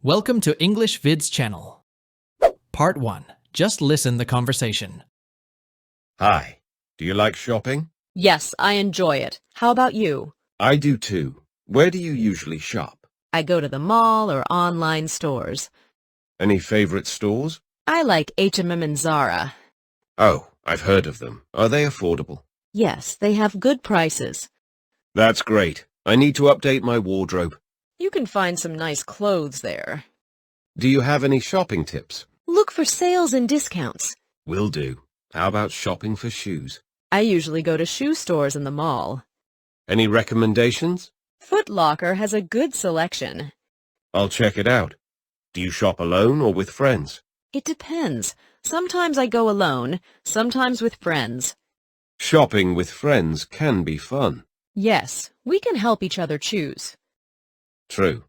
Welcome to English Vids channel. Part 1. Just listen the conversation. Hi. Do you like shopping? Yes, I enjoy it. How about you? I do too. Where do you usually shop? I go to the mall or online stores. Any favorite stores? I like H&M and Zara. Oh, I've heard of them. Are they affordable? Yes, they have good prices. That's great. I need to update my wardrobe. You can find some nice clothes there. Do you have any shopping tips? Look for sales and discounts. Will do. How about shopping for shoes? I usually go to shoe stores in the mall. Any recommendations? Foot Locker has a good selection. I'll check it out. Do you shop alone or with friends? It depends. Sometimes I go alone, sometimes with friends. Shopping with friends can be fun. Yes, we can help each other choose. True.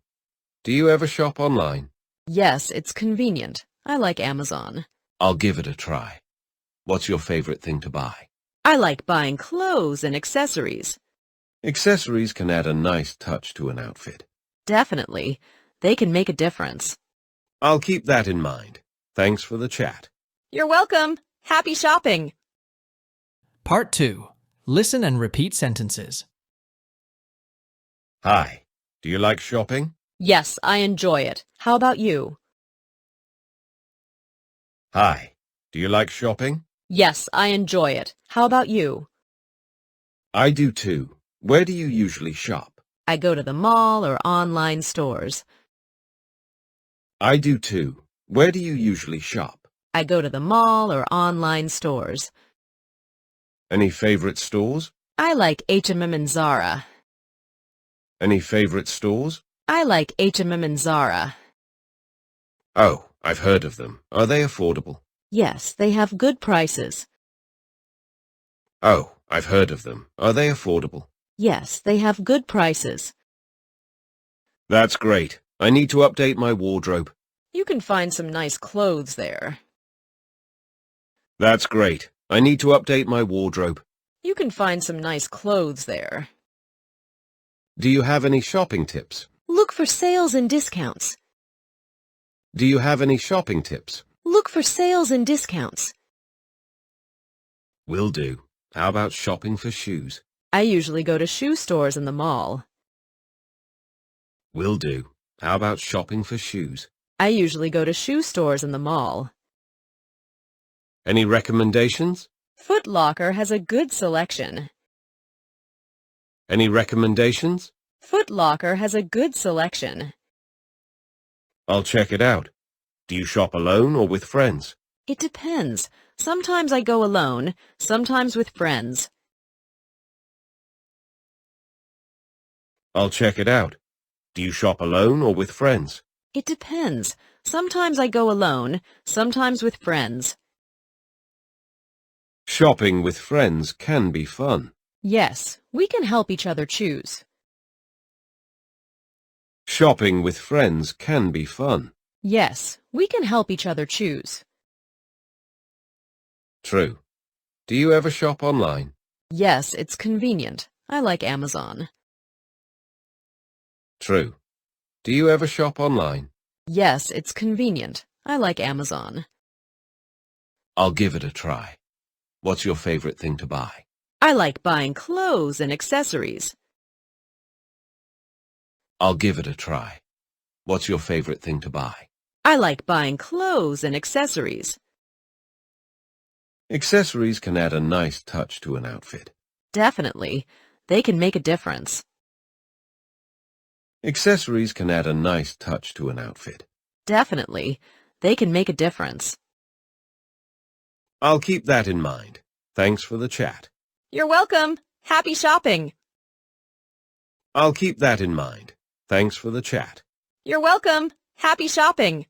Do you ever shop online? Yes, it's convenient. I like Amazon. I'll give it a try. What's your favorite thing to buy? I like buying clothes and accessories. Accessories can add a nice touch to an outfit. Definitely. They can make a difference. I'll keep that in mind. Thanks for the chat. You're welcome. Happy shopping. Part 2. Listen and repeat sentences. Hi. Do you like shopping? Yes, I enjoy it. How about you? Hi. Do you like shopping? Yes, I enjoy it. How about you? I do too. Where do you usually shop? I go to the mall or online stores. I do too. Where do you usually shop? I go to the mall or online stores. Any favorite stores? I like H&M and Zara. Any favorite stores? I like H&M and Zara. Oh, I've heard of them. Are they affordable? Yes, they have good prices. Oh, I've heard of them. Are they affordable? Yes, they have good prices. That's great. I need to update my wardrobe. You can find some nice clothes there. That's great. I need to update my wardrobe. You can find some nice clothes there. Do you have any shopping tips? Look for sales and discounts. Do you have any shopping tips? Look for sales and discounts. Will do. How about shopping for shoes? I usually go to shoe stores in the mall. Will do. How about shopping for shoes? I usually go to shoe stores in the mall. Any recommendations? Foot Locker has a good selection. Any recommendations? Foot Locker has a good selection. I'll check it out. Do you shop alone or with friends? It depends. Sometimes I go alone, sometimes with friends. I'll check it out. Do you shop alone or with friends? It depends. Sometimes I go alone, sometimes with friends. Shopping with friends can be fun. Yes, we can help each other choose. Shopping with friends can be fun. Yes, we can help each other choose. True. Do you ever shop online? Yes, it's convenient. I like Amazon. True. Do you ever shop online? Yes, it's convenient. I like Amazon. I'll give it a try. What's your favorite thing to buy? I like buying clothes and accessories. I'll give it a try. What's your favorite thing to buy? I like buying clothes and accessories. Accessories can add a nice touch to an outfit. Definitely. They can make a difference. Accessories can add a nice touch to an outfit. Definitely. They can make a difference. I'll keep that in mind. Thanks for the chat. You're welcome. Happy shopping. I'll keep that in mind. Thanks for the chat. You're welcome. Happy shopping.